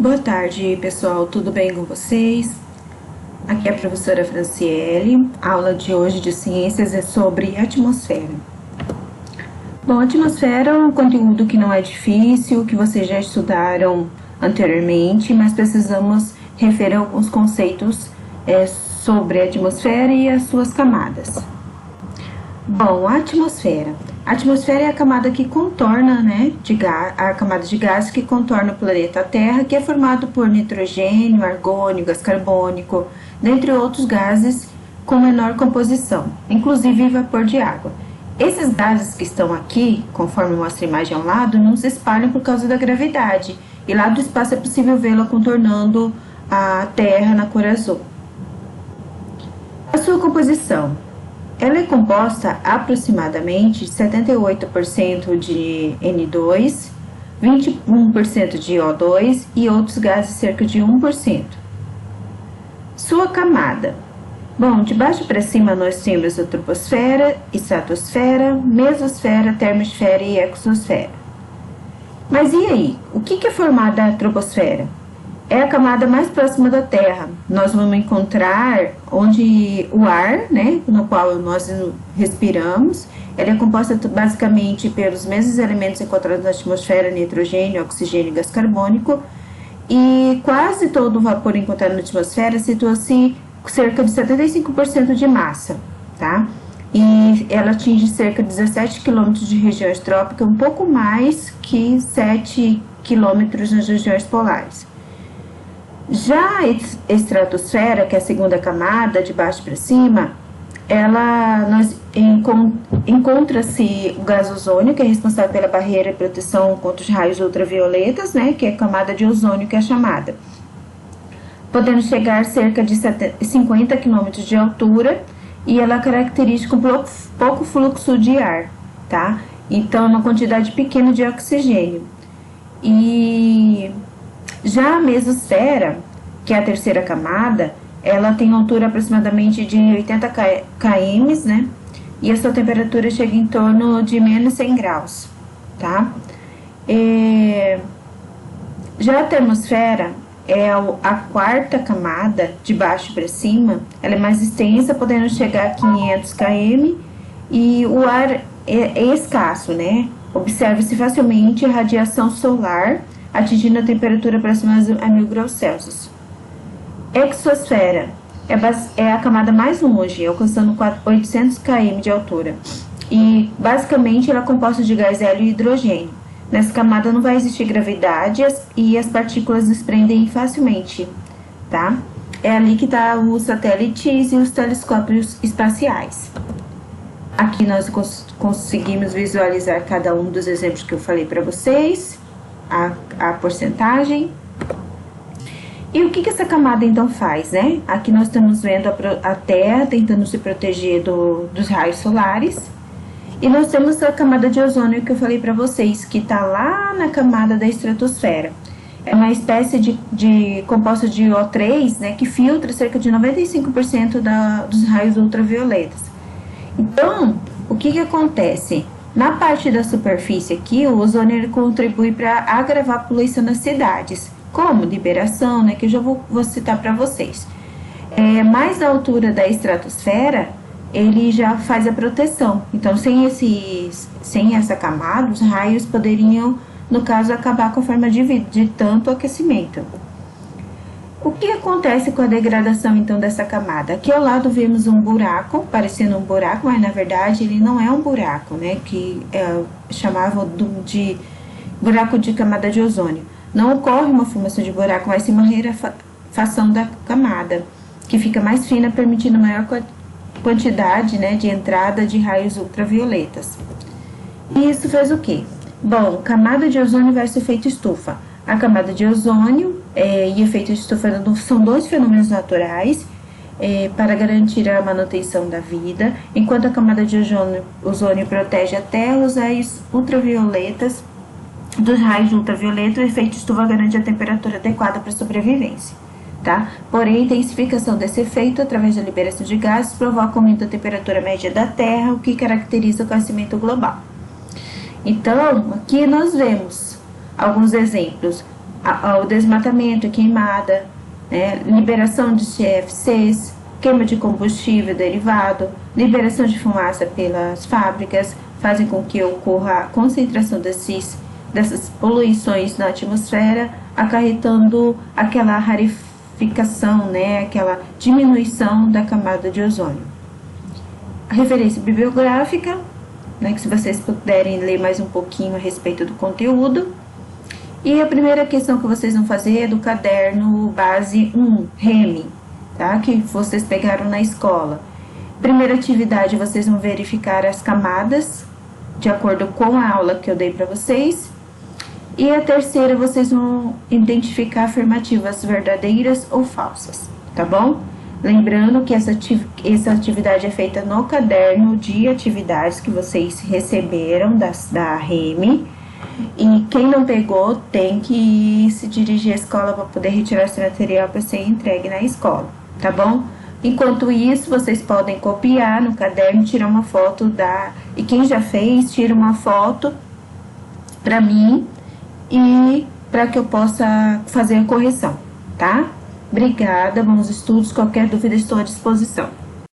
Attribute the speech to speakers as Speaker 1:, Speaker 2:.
Speaker 1: Boa tarde, pessoal. Tudo bem com vocês? Aqui é a professora Franciele. A aula de hoje de ciências é sobre atmosfera. Bom, atmosfera é um conteúdo que não é difícil, que vocês já estudaram anteriormente, mas precisamos referir alguns conceitos sobre a atmosfera e as suas camadas. Bom, a atmosfera. A atmosfera é a camada que contorna, a camada de gás que contorna o planeta Terra, que é formado por nitrogênio, argônio, gás carbônico, dentre outros gases com menor composição, inclusive vapor de água. Esses gases que estão aqui, conforme mostra a imagem ao lado, não se espalham por causa da gravidade, e lá do espaço é possível vê-la contornando a Terra na cor azul. A sua composição. Ela é composta aproximadamente de 78% de N2, 21% de O2 e outros gases cerca de 1%. Sua camada. Bom, de baixo para cima nós temos a troposfera, estratosfera, mesosfera, termosfera e exosfera. Mas e aí? O que é formada a troposfera? É a camada mais próxima da Terra. Nós vamos encontrar onde o ar, no qual nós respiramos, ela é composta basicamente pelos mesmos elementos encontrados na atmosfera: nitrogênio, oxigênio e gás carbônico. E quase todo o vapor encontrado na atmosfera situa-se cerca de 75% de massa, tá? E ela atinge cerca de 17 km de regiões trópicas, um pouco mais que 7 km nas regiões polares. Já a estratosfera, que é a segunda camada, de baixo para cima, encontra-se o gás ozônio, que é responsável pela barreira e proteção contra os raios ultravioletas, que é a camada de ozônio que é chamada, podendo chegar a cerca de 50 km de altura, e ela é característica com pouco fluxo de ar, tá? Então, uma quantidade pequena de oxigênio. E já a mesosfera, que é a terceira camada, ela tem altura aproximadamente de 80 km, e a sua temperatura chega em torno de menos 100 graus, tá? Já a termosfera é a quarta camada, de baixo para cima. Ela é mais extensa, podendo chegar a 500 km, e o ar é escasso, Observa-se facilmente a radiação solar, atingindo a temperatura próxima a 1000 graus Celsius. Exosfera é a camada mais longe, alcançando 800 km de altura. E, basicamente, ela é composta de gás hélio e hidrogênio. Nessa camada não vai existir gravidade e as partículas desprendem facilmente, tá? É ali que estão os satélites e os telescópios espaciais. Aqui nós conseguimos visualizar cada um dos exemplos que eu falei para vocês, a porcentagem. E o que essa camada então faz, Aqui nós estamos vendo a Terra tentando se proteger dos raios solares. E nós temos a camada de ozônio que eu falei para vocês, que está lá na camada da estratosfera. É uma espécie de composta de O3, que filtra cerca de 95% dos raios ultravioletas. Então, o que acontece? Na parte da superfície aqui, o ozônio ele contribui para agravar a poluição nas cidades, como liberação, que eu já vou citar para vocês. Mais da altura da estratosfera, ele já faz a proteção. Então, sem essa camada, os raios poderiam, no caso, acabar com a forma de vida, de tanto aquecimento. O que acontece com a degradação, então, dessa camada? Aqui ao lado vemos um buraco, parecendo um buraco, mas na verdade ele não é um buraco, que chamavam de buraco de camada de ozônio. Não ocorre uma formação de buraco, mas sim uma rarefação da camada, que fica mais fina, permitindo maior quantidade de entrada de raios ultravioletas. E isso fez o quê? Bom, camada de ozônio versus efeito estufa. A camada de ozônio e efeito estufa são dois fenômenos naturais para garantir a manutenção da vida, enquanto a camada de ozônio protege a Terra dos raios ultravioletas. Dos raios ultravioletas, o efeito estufa garante a temperatura adequada para a sobrevivência, tá? Porém, a intensificação desse efeito através da liberação de gases provoca o aumento da temperatura média da Terra, o que caracteriza o aquecimento global. Então, aqui nós vemos alguns exemplos. o desmatamento, queimada, né? Liberação de CFCs, queima de combustível derivado, liberação de fumaça pelas fábricas, fazem com que ocorra a concentração dessas poluições na atmosfera, acarretando aquela rarificação, né? Aquela diminuição da camada de ozônio. A referência bibliográfica, né? Que se vocês puderem ler mais um pouquinho a respeito do conteúdo. E a primeira questão que vocês vão fazer é do caderno base 1, REME, tá? Que vocês pegaram na escola. Primeira atividade, vocês vão verificar as camadas, de acordo com a aula que eu dei para vocês. E a terceira, vocês vão identificar afirmativas verdadeiras ou falsas, tá bom? Lembrando que essa atividade é feita no caderno de atividades que vocês receberam da REME. E quem não pegou tem que se dirigir à escola para poder retirar esse material para ser entregue na escola, tá bom? Enquanto isso, vocês podem copiar no caderno, tirar uma foto e quem já fez, tira uma foto para mim e para que eu possa fazer a correção, tá? Obrigada, bons estudos, qualquer dúvida estou à disposição.